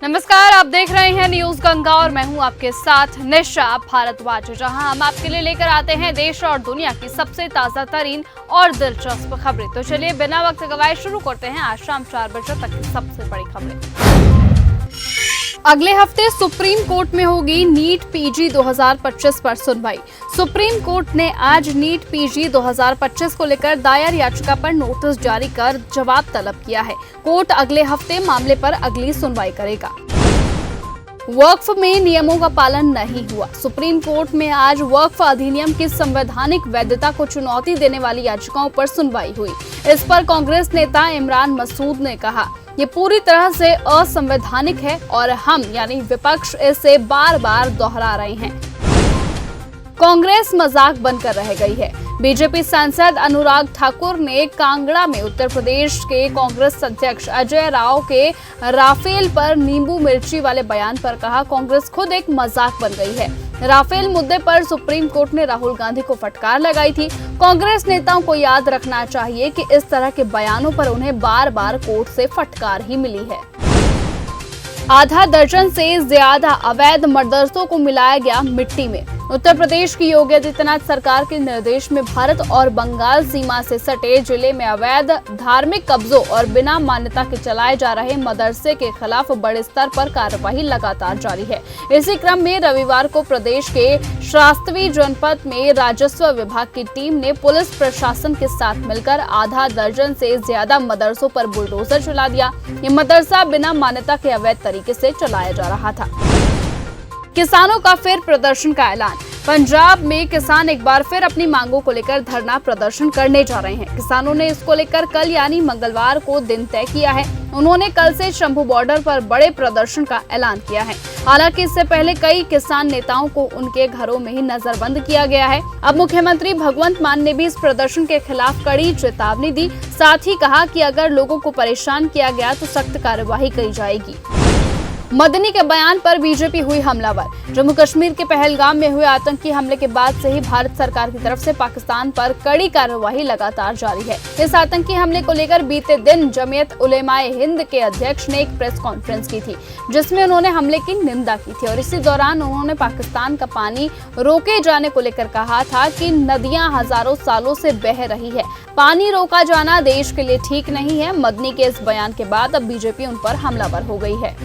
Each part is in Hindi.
नमस्कार, आप देख रहे हैं न्यूज गंगा और मैं हूं आपके साथ निशा भारद्वाज, जहां हम आपके लिए लेकर आते हैं देश और दुनिया की सबसे ताजा तरीन और दिलचस्प खबरें। तो चलिए बिना वक्त गवाए शुरू करते हैं आज शाम 4 बजे तक की सबसे बड़ी खबरें। अगले हफ्ते सुप्रीम कोर्ट में होगी नीट पीजी 2025 पर सुनवाई। सुप्रीम कोर्ट ने आज नीट पीजी 2025 को लेकर दायर याचिका पर नोटिस जारी कर जवाब तलब किया है। कोर्ट अगले हफ्ते मामले पर अगली सुनवाई करेगा। वक्फ में नियमों का पालन नहीं हुआ। सुप्रीम कोर्ट में आज वक्फ अधिनियम की संवैधानिक वैधता को चुनौती देने वाली याचिकाओं पर सुनवाई हुई। इस पर कांग्रेस नेता इमरान मसूद ने कहा, ये पूरी तरह से असंवैधानिक है और हम यानी विपक्ष इसे बार बार दोहरा रहे हैं। कांग्रेस मजाक बनकर रह गई है। बीजेपी सांसद अनुराग ठाकुर ने कांगड़ा में उत्तर प्रदेश के कांग्रेस अध्यक्ष अजय राव के राफेल पर नींबू मिर्ची वाले बयान पर कहा, कांग्रेस खुद एक मजाक बन गई है। राफेल मुद्दे पर सुप्रीम कोर्ट ने राहुल गांधी को फटकार लगाई थी। कांग्रेस नेताओं को याद रखना चाहिए कि इस तरह के बयानों पर उन्हें बार बार कोर्ट से फटकार ही मिली है। आधा दर्जन से ज्यादा अवैध मदरसों को मिलाया गया मिट्टी में। उत्तर प्रदेश की योगी आदित्यनाथ सरकार के निर्देश में भारत और बंगाल सीमा से सटे जिले में अवैध धार्मिक कब्जों और बिना मान्यता के चलाए जा रहे मदरसे के खिलाफ बड़े स्तर पर कार्रवाई लगातार जारी है। इसी क्रम में रविवार को प्रदेश के शास्त्री जनपद में राजस्व विभाग की टीम ने पुलिस प्रशासन के साथ मिलकर आधा दर्जन से ज्यादा मदरसों पर बुलडोजर चला दिया। ये मदरसा बिना मान्यता के अवैध तरीके से चलाया जा रहा था। किसानों का फिर प्रदर्शन का ऐलान। पंजाब में किसान एक बार फिर अपनी मांगों को लेकर धरना प्रदर्शन करने जा रहे हैं। किसानों ने इसको लेकर कल यानी मंगलवार को दिन तय किया है। उन्होंने कल से शंभू बॉर्डर पर बड़े प्रदर्शन का ऐलान किया है। हालांकि इससे पहले कई किसान नेताओं को उनके घरों में ही नजरबंद किया गया है। अब मुख्यमंत्री भगवंत मान ने भी इस प्रदर्शन के खिलाफ कड़ी चेतावनी दी। साथ ही कहा कि अगर लोगों को परेशान किया गया तो सख्त कार्यवाही की जाएगी। मदनी के बयान पर बीजेपी हुई हमलावर। जम्मू कश्मीर के पहलगाम में हुए आतंकी हमले के बाद से ही भारत सरकार की तरफ से पाकिस्तान पर कड़ी कार्रवाई लगातार जारी है। इस आतंकी हमले को लेकर बीते दिन जमीयत उलेमाए हिंद के अध्यक्ष ने एक प्रेस कॉन्फ्रेंस की थी, जिसमें उन्होंने हमले की निंदा की थी और इसी दौरान उन्होंने पाकिस्तान का पानी रोके जाने को लेकर कहा था कि नदियां हजारों सालों से बह रही है, पानी रोका जाना देश के लिए ठीक नहीं है। मदनी के इस बयान के बाद अब बीजेपी उन पर हमलावर हो गई है।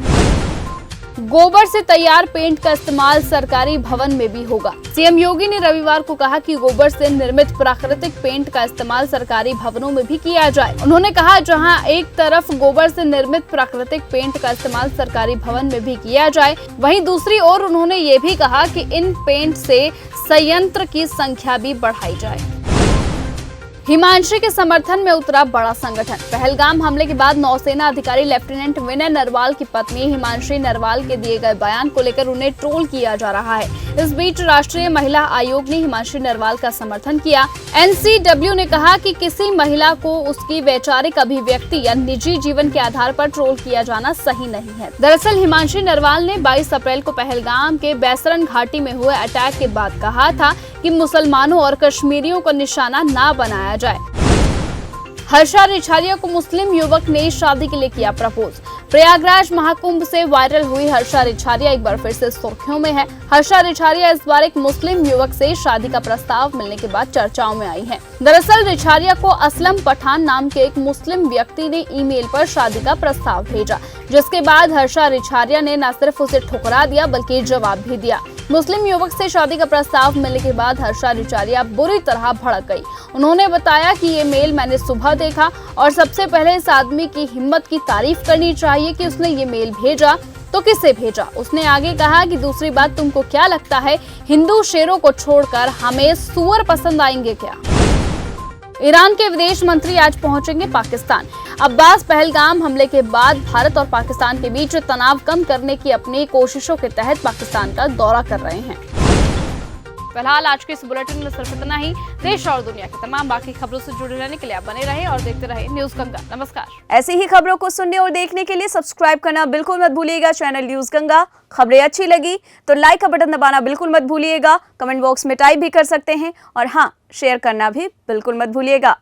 गोबर से तैयार पेंट का इस्तेमाल सरकारी भवन में भी होगा। सीएम योगी ने रविवार को कहा कि गोबर से निर्मित प्राकृतिक पेंट का इस्तेमाल सरकारी भवनों में भी किया जाए। उन्होंने कहा, जहां एक तरफ गोबर से निर्मित प्राकृतिक पेंट का इस्तेमाल सरकारी भवन में भी किया जाए, वहीं दूसरी ओर उन्होंने ये भी कहा कि इन पेंट से संयंत्र की संख्या भी बढ़ाई जाए। हिमांशी के समर्थन में उतरा बड़ा संगठन। पहलगाम हमले के बाद नौसेना अधिकारी लेफ्टिनेंट विनय नरवाल की पत्नी हिमांशी नरवाल के दिए गए बयान को लेकर उन्हें ट्रोल किया जा रहा है। इस बीच राष्ट्रीय महिला आयोग ने हिमांशी नरवाल का समर्थन किया। एनसीडब्ल्यू ने कहा कि किसी महिला को उसकी वैचारिक अभिव्यक्ति या निजी जीवन के आधार पर ट्रोल किया जाना सही नहीं है। दरअसल हिमांशी नरवाल ने 22 अप्रैल को पहलगाम के बैसरन घाटी में हुए अटैक के बाद कहा था कि मुसलमानों और कश्मीरियों को निशाना न बनाया जाए। हर्षा रिछारिया को मुस्लिम युवक ने शादी के लिए किया प्रपोज। प्रयागराज महाकुंभ से वायरल हुई हर्षा रिछारिया एक बार फिर से सुर्खियों में है। हर्षा रिछारिया इस बार एक मुस्लिम युवक से शादी का प्रस्ताव मिलने के बाद चर्चाओं में आई है। दरअसल रिछारिया को असलम पठान नाम के एक मुस्लिम व्यक्ति ने ईमेल पर शादी का प्रस्ताव भेजा, जिसके बाद हर्षा रिछारिया ने न सिर्फ उसे ठुकरा दिया बल्कि जवाब भी दिया। मुस्लिम युवक से शादी का प्रस्ताव मिलने के बाद हर्षा रिछारिया बुरी तरह भड़क गई। उन्होंने बताया कि ये मेल मैंने सुबह देखा और सबसे पहले इस आदमी की हिम्मत की तारीफ करनी चाहिए कि उसने ये मेल भेजा तो किसे भेजा। उसने आगे कहा कि दूसरी बात, तुमको क्या लगता है हिंदू शेरों को छोड़कर हमें सूअर पसंद आएंगे क्या? ईरान के विदेश मंत्री आज पहुंचेंगे पाकिस्तान। अब्बास पहलगाम हमले के बाद भारत और पाकिस्तान के बीच तनाव कम करने की अपनी कोशिशों के तहत पाकिस्तान का दौरा कर रहे हैं। फिलहाल आज के इस बुलेटिन में सिर्फ इतना ही। देश और दुनिया की तमाम बाकी खबरों से जुड़े रहने के लिए आप बने रहें और देखते रहें न्यूज गंगा। नमस्कार। ऐसी ही खबरों को सुनने और देखने के लिए सब्सक्राइब करना बिल्कुल मत भूलिएगा चैनल न्यूज गंगा। खबरें अच्छी लगी तो लाइक का बटन दबाना बिल्कुल मत भूलिएगा। कमेंट बॉक्स में टाइप भी कर सकते हैं और हाँ, शेयर करना भी बिल्कुल मत भूलिएगा।